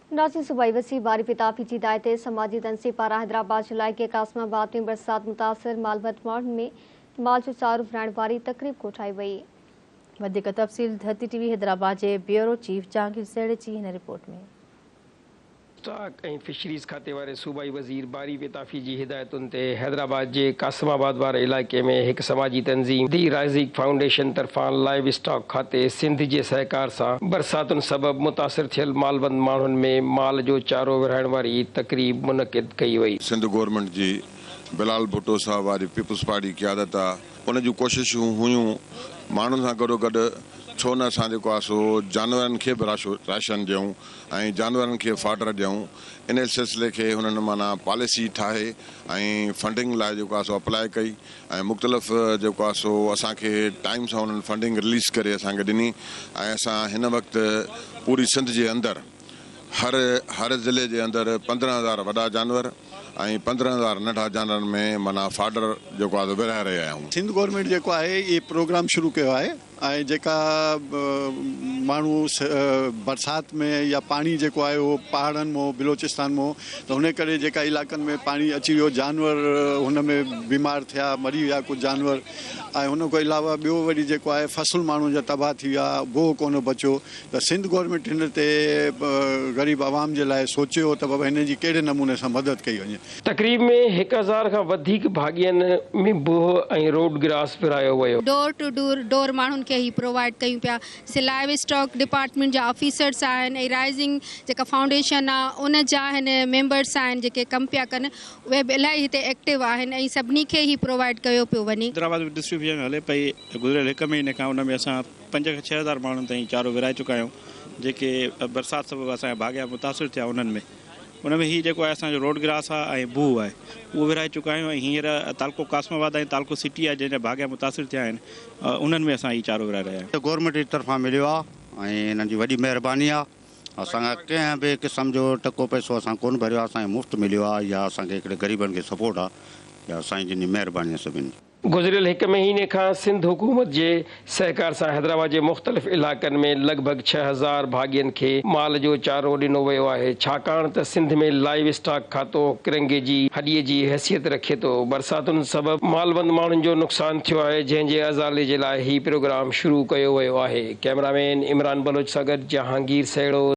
नाज़रीन, सूबाई वसी बारी पिताफी जी हिदायत समाजी तनसीब पारां हैदराबाद जिले के कासमाबाद में बरसात मुतासर मालवत माण्हुनि में माल जो चारो विराइण वारी तकरीब कोठाई वई। वधीक तफ़सील धरती टीवी हैदराबाद के ब्यूरो चीफ जहांगीर सेड़े जी हिन रिपोर्ट में। स्टॉक ऐं फिशरीज़ खाते वारे सूबाई वज़ीर बारी पिताफी जी हिदायतुनि ते हैदराबाद जे कासमाबाद वारे इलाइक़े में एक समाजी तंज़ीम दी राइज़िक फाउंडेशन तरफ़ां लाइव स्टॉक खाते सिंध जे सहकार सां बरसातुनि सबबि मुतासिर थियल मालवंद माण्हुनि में माल जो चारो विराइण वारी तक़रीब मुनक़िद कई वई। सिंध गवर्नमेंट जी बिलाल भुट्टो साहब वारी पीपल्स पार्टी क़यादत आहे, उन जूं कोशिशूं हुयूं माण्हुनि सां गॾोगॾु छो न असां जेको आहे सो जानवरनि खे बि राशन ॾियूं ऐं जानवरनि खे फाडर ॾियूं। इन सिलसिले खे हुननि माना पॉलिसी ठाहे ऐं फंडिंग लाइ जेको आहे सो अप्लाई कई ऐं मुख़्तलिफ़ जेको आहे सो असांखे टाइम सां हुननि फंडिंग रिलीज़ करे असांखे ॾिनी ऐं असां हिन वक़्तु पूरी सिंध जे अंदरि हर ज़िले जे अंदरि 15,000 वॾा जानवर ऐं 15,000 नंढा जानवरनि में माना फाडर जेको आहे विरहाए रहिया आहियूं। सिंध गवर्नमेंट जेको आहे इहे प्रोग्राम शुरू कयो आहे ऐं जेका माण्हू बरसात में या पाणी जेको आहे उहो पहाड़नि मां बिलोचिस्तान मां त हुन करे जेका इलाइक़नि में पाणी अची वियो जानवर हुन में बीमार थिया मरी विया कुझु जानवर ऐं हुन खां अलावा ॿियो वरी जेको आहे फसल माण्हुनि जा तबाह थी विया बोह कोन बचियो त सिंध गवर्नमेंट हिन ते ग़रीब आवाम जे लाइ सोचियो त बाबा हिन जी कहिड़े नमूने सां मदद कई वञे। तक़रीब में 1000 खां वधीक भाॻियनि में बोह ऐं रोड ग्रास विरायो वियो। डोर टू डोर माण्हुनि खे ई प्रोवाइड कयूं पिया। लाइव स्टॉक डिपार्टमेंट जा ऑफिसर्स आहिनि ऐं राइज़िंग जेका फाउंडेशन आहे उन जा हिन मेंबर्स आहिनि जेके कमु पिया कनि उहे बि इलाही हिते एक्टिव आहिनि ऐं सभिनी खे ई प्रोवाइड कयो पियो वञे। हैदराबाद में डिस्ट्रीब्यूशन हले पई गुज़िरियल 1 महीने खां उन में असां 5 खां 6 हज़ार माण्हुनि ताईं चारो विराए चुका आहियूं जेके बरसाति सबबि असांजा भाॻिया मुतासिर थिया उन्हनि में। उन में हीउ जेको आहे असांजो रोड ग्रास आहे ऐं बू आहे उहो विराए चुका आहियूं ऐं हींअर तालको कासमाबाद ऐं तालको सिटी आहे जंहिंजा भाॻिया मुतासिर थिया आहिनि उन्हनि में असां हीउ चारो विराए रहिया आहियूं। गवर्नमेंट जी तरफ़ां मिलियो आहे ऐं हिननि जी वॾी महिरबानी आहे। असांखां कंहिं बि क़िस्म जो टको पैसो असां कोन भरियो आहे, असांखे मुफ़्त मिलियो आहे या असांखे हिकिड़े ग़रीबनि खे सपोर्ट आहे या साईं जिन जी महिरबानी आहे सभिनी। गुज़िरियल 1 महीने खां सिंध हुकूमत जे सहकार सां हैदराबाद जे मुख़्तलिफ़ इलाइक़नि में लॻभॻि 6000 भाॻियनि खे माल जो चारो ॾिनो वियो आहे छाकाणि त सिंध में लाइव स्टॉक खातो किरंगे जी हॾीअ जी हैसियत रखे थो। बरसातुनि सबबि मालवंद माण्हुनि जो नुक़सानु थियो आहे जंहिं जे अज़ाले जे लाइ हीउ प्रोग्राम शुरू कयो वियो आहे। कैमरामैन इमरान बलोच सां गॾु जहांगीर सेड़ो।